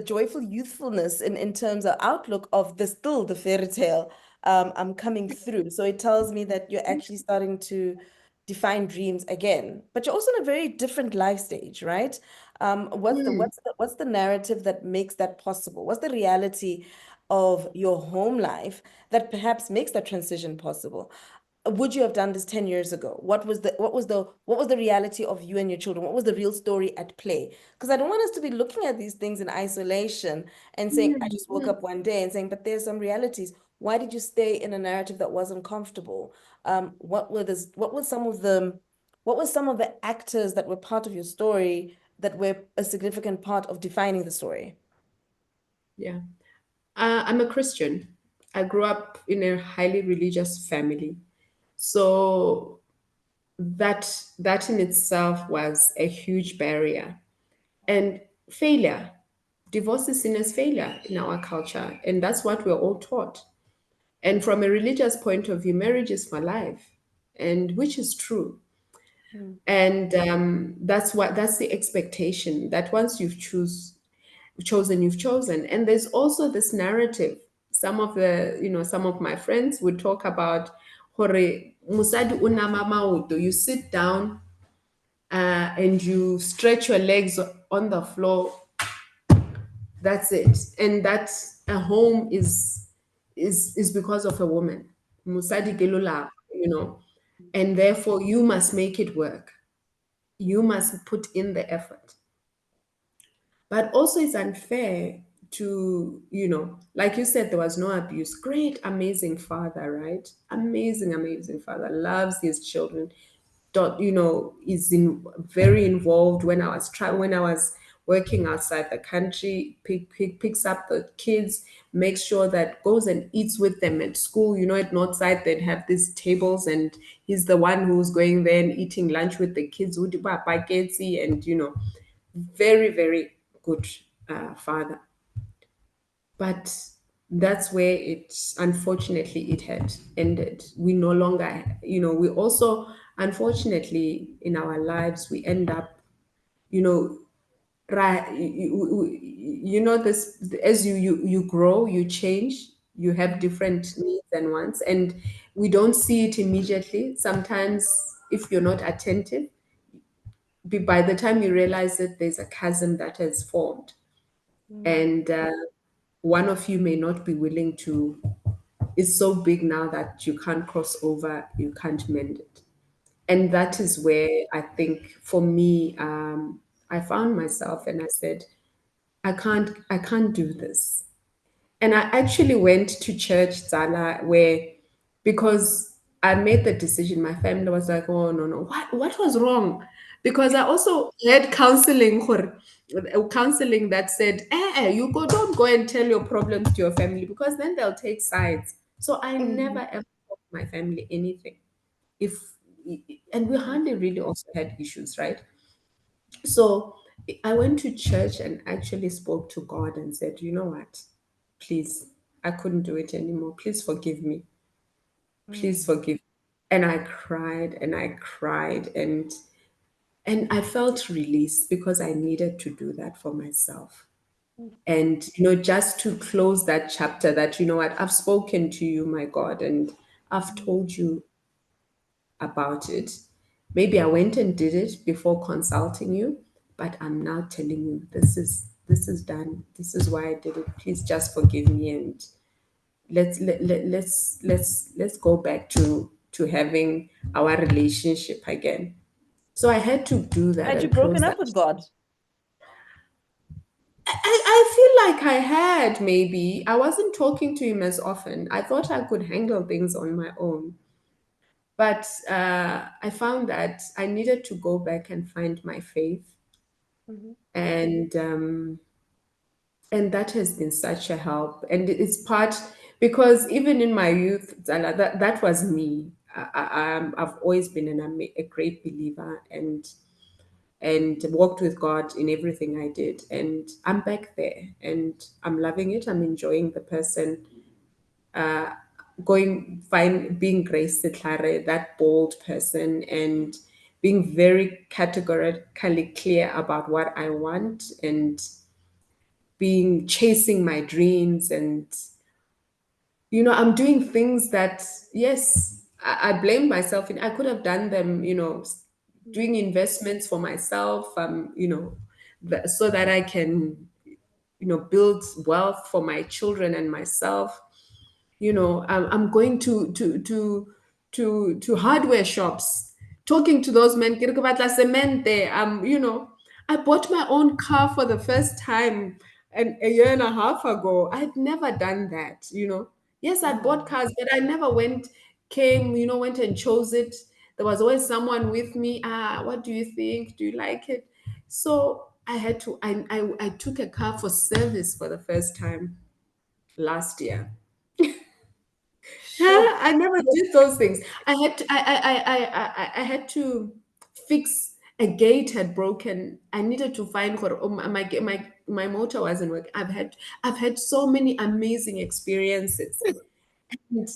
joyful youthfulness in terms of outlook of the fairy tale I'm coming through. So it tells me that you're actually starting to define dreams again, but you're also in a very different life stage, right? Mm. What's the narrative that makes that possible? What's the reality of your home life that perhaps makes that transition possible? Would you have done this 10 years ago? What was the reality of you and your children? What was the real story at play? Because I don't want us to be looking at these things in isolation and saying, I just woke Mm. up one day and saying, but there's some realities. Why did you stay in a narrative that wasn't comfortable? What were some of the actors that were part of your story that were a significant part of defining the story? Yeah. I'm a Christian. I grew up in a highly religious family. So that in itself was a huge barrier and failure. Divorce is seen as failure in our culture, and that's what we're all taught. And from a religious point of view, marriage is for life, and which is true. Mm. And that's the expectation that once chosen, you've chosen. And there's also this narrative. Some of my friends would talk about hore musadi unama maoto. You sit down and you stretch your legs on the floor. That's it. And that a home is because of a woman. Musadi Mm. kelula, and therefore you must make it work. You must put in the effort. But also, it's unfair to, like you said, there was no abuse. Great, amazing father, right? Amazing, amazing father. Loves his children. Is very involved when I was working outside the country. Picks up the kids, makes sure that goes and eats with them at school. At Northside they'd have these tables, and he's the one who's going there and eating lunch with the kids. And very, very good father. But that's where unfortunately it had ended. We no longer, we also, unfortunately, in our lives, we end up, you know, right, this, as you grow, you change, you have Mm. different needs and wants, and we don't see it immediately. Sometimes, if you're not attentive, by the time you realize it, there's a chasm that has formed, Mm. and one of you may not be willing to. It's so big now that you can't cross over, you can't mend it. And that is where I think for me, I found myself and I said, I can't do this. And I actually went to church, Zala, where, because I made the decision, my family was like, oh, no, no, what was wrong? Because I also had counseling that said, don't go and tell your problems to your family, because then they'll take sides. So I never Mhm. ever told my family anything. If And we hardly really also had issues, right? So I went to church and actually spoke to God and said, you know what? Please, I couldn't do it anymore. Please forgive me. Please Mm. forgive. And I cried and I cried, and I felt release because I needed to do that for myself. And just to close that chapter, that, you know what, I've spoken to you, my God, and I've Mm. told you about it. Maybe I went and did it before consulting you, but I'm now telling you, this is done. This is why I did it. Please just forgive me, and let's go back to having our relationship again. So I had to do that Had you and broken close that. up with God? I feel like I had, maybe. I wasn't talking to him as often. I thought I could handle things on my own. But I found that I needed to go back and find my faith, Mhm. and and that has been such a help. And it's part, because even in my youth, Zala, that was me. I've always been a great believer, and walked with God in everything I did. And I'm back there, and I'm loving it. I'm enjoying the person, uh, being Grace Setlhare, that bold person, and being very categorically clear about what I want, and being chasing my dreams. And I'm doing things that, yes, I blame myself in. I could have done them, doing investments for myself, so that I can, build wealth for my children and myself. I'm going to hardware shops, talking to those men. "Ke re ke batla semente." I bought my own car for the first time, and a year and a half ago. I'd never done that. Yes, I bought Mm. cars, but I never went and chose it. There was always someone with me. What do you think? Do you like it? So I had to. I took a car for service for the first time last year. Sure. Huh? I never did those things. I had to fix a gate had broken. I needed to find my motor wasn't working. I've had so many amazing experiences, and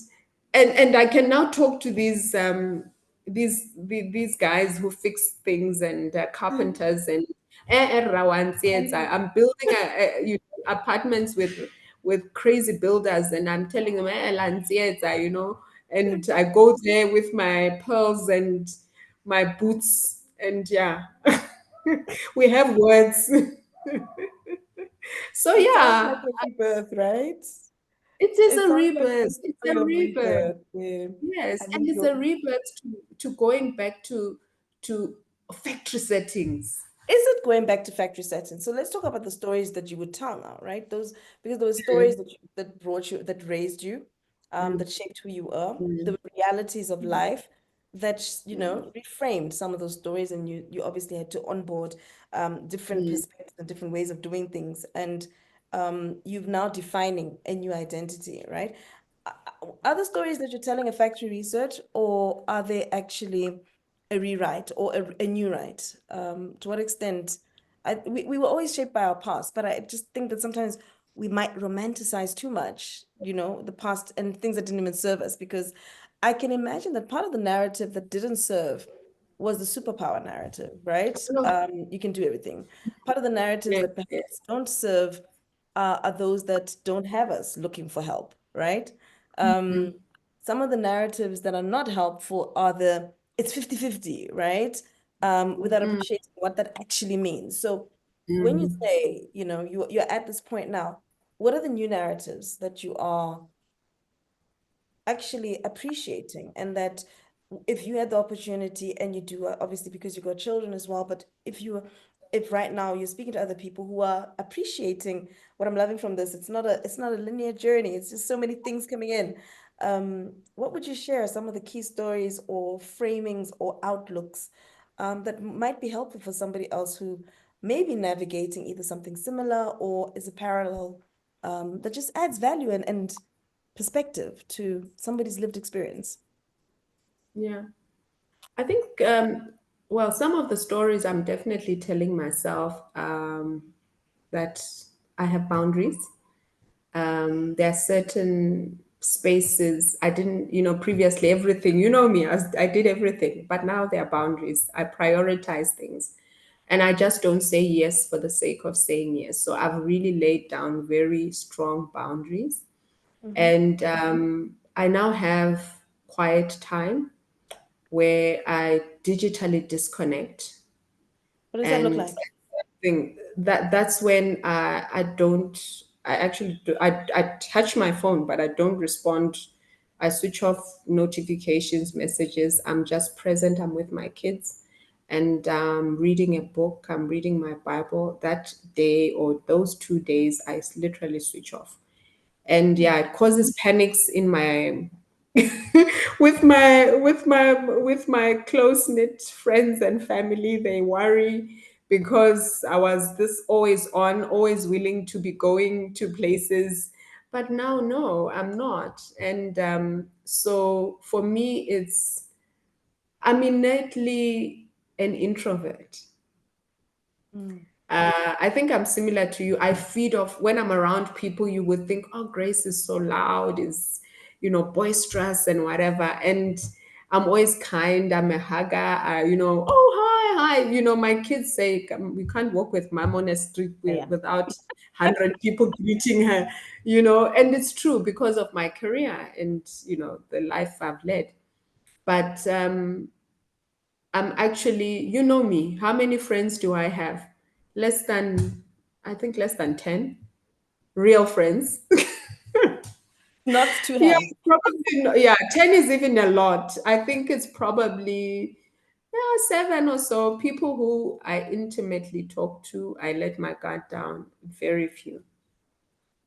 and I can now talk to these guys who fix things, and carpenters, and I'm building apartments with crazy builders, and I'm telling them and I go there with my pearls and my boots, and yeah, we have words. So It sounds like yeah, a rebirth, right? it is It a sounds like a rebirth. It's story a of rebirth. rebirth. Yeah. Yes, and Having it's your a rebirth to going back to factory settings. Is it going back to factory settings? So let's talk about the stories that you would tell now, right? Those because there were stories Mm, that brought you, that raised you, mm, that shaped who you are, mm, the realities of mm, life that mm, reframed some of those stories, and you obviously had to onboard different mm, perspectives and different ways of doing things, and you've now defining a new identity, right? Are the stories that you're telling a factory research, or are they actually a rewrite or a new write? To what extent? We were always shaped by our past, but I just think that sometimes we might romanticize too much, the past and things that didn't even serve us, because I can imagine that part of the narrative that didn't serve was the superpower narrative, right? oh, You can do everything. Part of the narratives yes, that yes, perhaps don't serve are those that don't have us looking for help, right? mm, Um, some of the narratives that are not helpful are it's 50-50, right? Without mm, appreciating what that actually means. So when you mm. say, you're at this point now, what are the new narratives that you are actually appreciating? And that if you had the opportunity, and you do, obviously because you got children as well, but if right now you're speaking to other people who are appreciating what I'm loving from this, it's not a linear journey, it's just so many things coming in. What would you share some of the key stories or framings or outlooks that might be helpful for somebody else who may be navigating either something similar or is a parallel, that just adds value and perspective to somebody's lived experience? Yeah. I think, well, some of the stories I'm definitely telling myself that I have boundaries. There are certain spaces I didn't, previously everything, me, I did everything, but now there are boundaries. I prioritize things, and I just don't say yes for the sake of saying yes. So I've really laid down very strong boundaries, Mm-hmm. and I now have quiet time where I digitally disconnect. What does that look And like? thing that's when I don't I actually do I touch my phone, but I don't respond. I switch off notifications, messages. I'm just present. I'm with my kids, and reading a book. I'm reading my Bible. That day or those 2 days, I literally switch off. And yeah, it causes panics in my with my close knit friends and family. They worry because I was this always on, always willing to be going to places, but now no, I'm not. And so for me, I'm innately an introvert. Mm. I think I'm similar to you. I feed off when I'm around people. You would think, oh, Grace is so loud, is boisterous and whatever. And I'm always kind. I'm a hugger. Oh, hi, hi. My kids say we can't walk with mom on a street Yeah. without 100 people greeting her. And it's true because of my career and the life I've led. But I'm actually, me. How many friends do I have? Less than, I think less than 10 real friends. Not two Yeah, hands. probably, yeah, 10 is even a lot. I think it's probably, yeah, 7 or so people who I intimately talk to. I let my guard down, very few.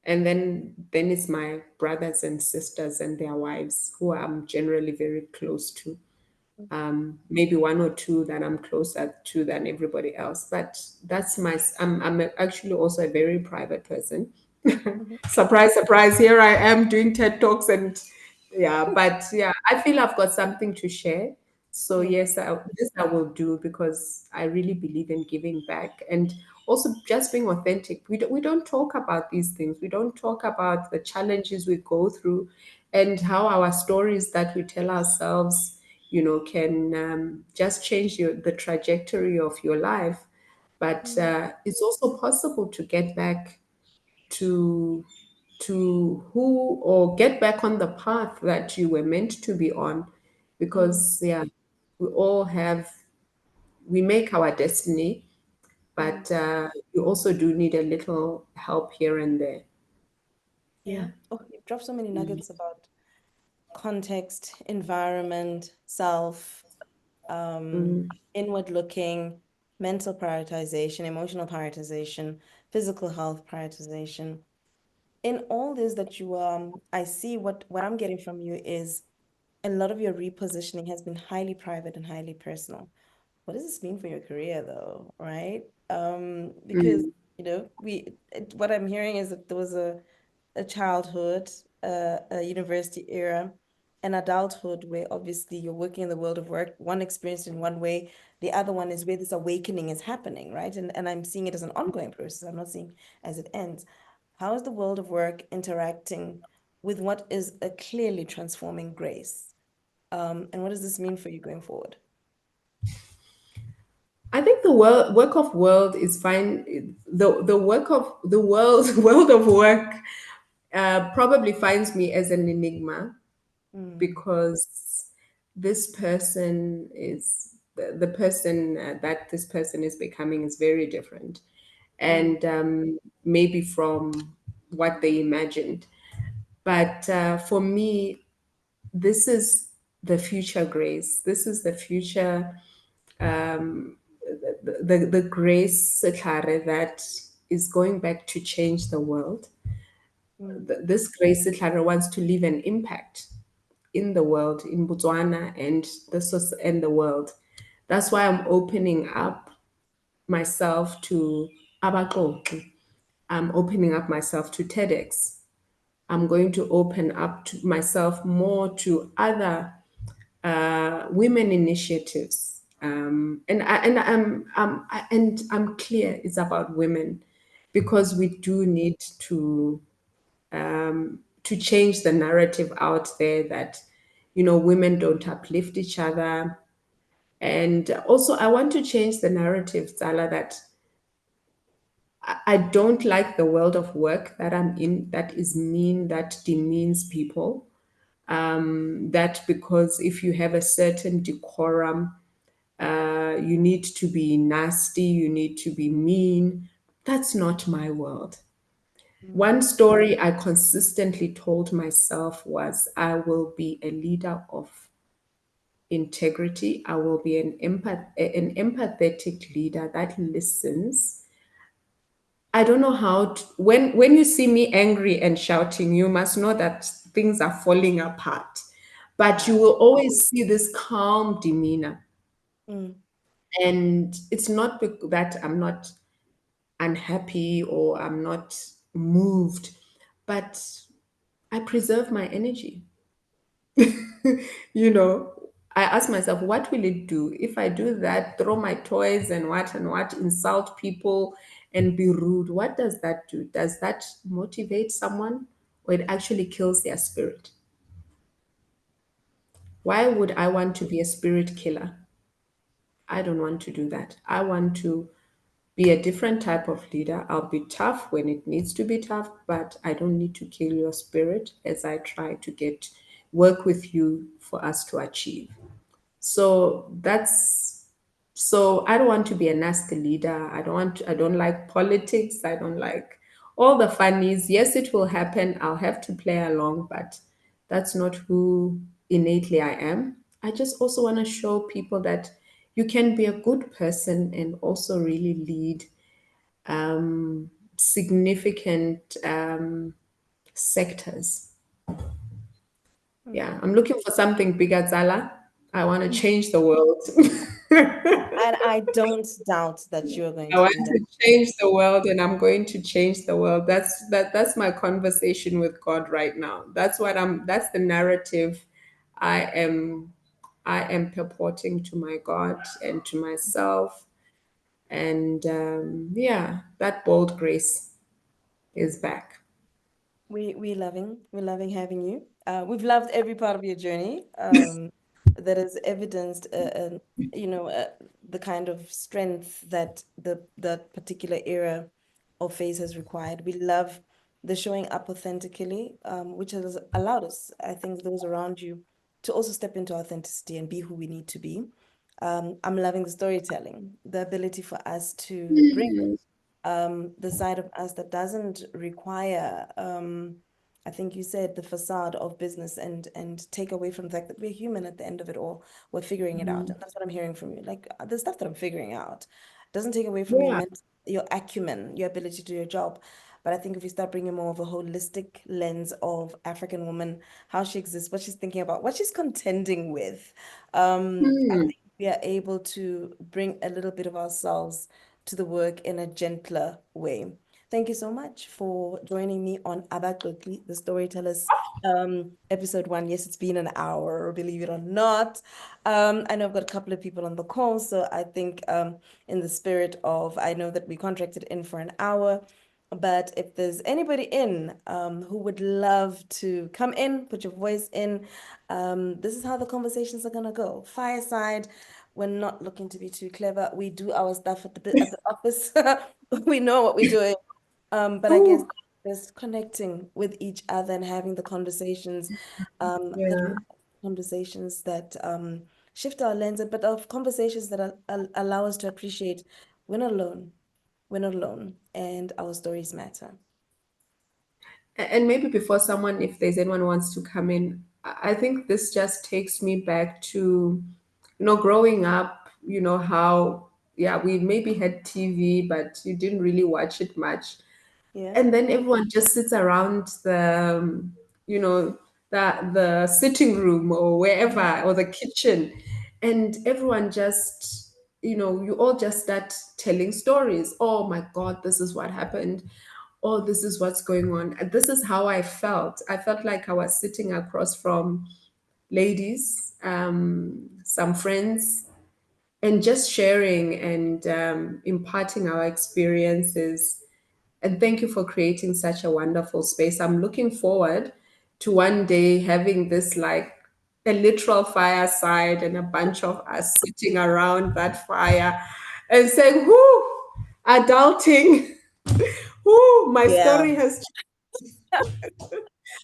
And then it's my brothers and sisters and their wives who I'm generally very close to. Maybe one or two that I'm closer to than everybody else. But I'm actually also a very private person. Mhm. Surprise, surprise, here I am doing TED Talks, and yeah, but yeah, I feel I've got something to share. So Mm. yes, this I will do because I really believe in giving back. And also just being authentic. We don't talk about these things. We don't talk about the challenges we go through, and how our stories that we tell ourselves, can just change the trajectory of your life. But Mm, it's also possible to get back to who, or get back on the path that you were meant to be on, mm, because yeah, we all have we make our destiny, mm. but you also do need a little help here and there. Yeah. Yeah. Oh, you've dropped so many nuggets about context, environment, self, Mm, inward looking, mental prioritization, emotional prioritization, physical health prioritization. In all this that you I see what I'm getting from you is a lot of your repositioning has been highly private and highly personal. What does this mean for your career though, right? Because mm, what I'm hearing is that there was a childhood, a university era, an adulthood where obviously you're working in the world of work, one experience in one way, the other one is where this awakening is happening, right? And I'm seeing it as an ongoing process. I'm not seeing as it ends. How is the world of work interacting with what is a clearly transforming Grace? And what does this mean for you going forward? I think the work of world is fine. The work of the world world of work probably finds me as an enigma, Mm, because this person is the person that this person is becoming is very different, mm, and maybe from what they imagined. But for me, this is the future Grace. This is the future, the Grace Setlhare that is going back to change the world. mm, This Grace Setlhare wants to leave an impact in the world, in Botswana and and the world. That's why I'm opening up myself to Abaxoxi. I'm opening up myself to TEDx. I'm going to open up to myself more to other women initiatives. And I'm clear it's about women, because we do need to change the narrative out there that women don't uplift each other. And also, I want to change the narrative, Sala, that I don't like the world of work that I'm in, that is mean, that demeans people. That because if you have a certain decorum, you need to be nasty, you need to be mean. That's not my world. mm, One story I consistently told myself was, I will be a leader of integrity. I will be an empathetic leader that listens. I don't know how to, when you see me angry and shouting, you must know that things are falling apart. But you will always see this calm demeanor. mm, And it's not that I'm not unhappy or I'm not moved, but I preserve my energy. you know, I ask myself, what will it do if I do that, throw my toys and what, insult people and be rude? What does that do? Does that motivate someone, or it actually kills their spirit? Why would I want to be a spirit killer? I don't want to do that. I want to be a different type of leader. I'll be tough when it needs to be tough, but I don't need to kill your spirit as I try to work with you for us to achieve. So I don't want to be a nasty leader. I don't like politics. I don't like all the funnies. Yes, it will happen. I'll have to play along, but that's not who innately I am. I just also want to show people that you can be a good person and also really lead significant sectors. mm. Yeah, I'm looking for something bigger, Zala. I want to change the world. And I don't doubt that you're going I to want do that. to change the world, and I'm going to change the world. That's my conversation with God right now. That's the narrative I am I am purporting to my God and to myself. And yeah, that bold Grace is back. We're loving having you. We've loved every part of your journey. That has evidenced, the kind of strength that that particular era or phase has required. We love the showing up authentically, which has allowed us, I think, those around you, to also step into authenticity and be who we need to be. I'm loving the storytelling, the ability for us to bring Mhm. the side of us that doesn't require, I think you said, the facade of business, and take away from the fact that we're human at the end of it all. We're figuring it out. And that's what I'm hearing from you. Like the stuff that I'm figuring out doesn't take away from Yeah. your acumen, your ability to do your job. But I think if you start bringing more of a holistic lens of African woman, how she exists, what she's thinking about, what she's contending with, I Hmm. think we are able to bring a little bit of ourselves to the work in a gentler way. Thank you so much for joining me on Abaxoxi, the Storytellers, episode 1. Yes, it's been an hour, believe it or not. I know I've got a couple of people on the call, so I think, in the spirit of, I know that we contracted in for an hour, but if there's anybody in, who would love to come in, put your voice in, this is how the conversations are gonna go. Fireside. We're not looking to be too clever. We do our stuff at the office. We know what we're doing. But I guess Ooh, just connecting with each other and having the conversations, the yeah. conversations that, shift our lens, but of conversations that allow us to appreciate we're not alone. We're not alone, and our stories matter. And maybe before someone, if there's anyone who wants to come in, I think this just takes me back to, growing up, how, yeah, we maybe had TV, but you didn't really watch it much. Yeah. And then everyone just sits around the, you know, the sitting room or wherever, or the kitchen, and everyone just, you all just start telling stories. Oh my God, this is what happened. Oh, this is what's going on. And this is how I felt. I felt like I was sitting across from ladies, some friends, and just sharing and imparting our experiences. And thank you for creating such a wonderful space. I'm looking forward to one day having this, like, a literal fireside and a bunch of us sitting around that fire and saying, whoo, adulting. Whoo, my Yeah. story has.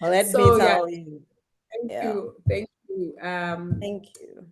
Let me So yeah, tell you. thank Yeah. you. Thank you. Thank you.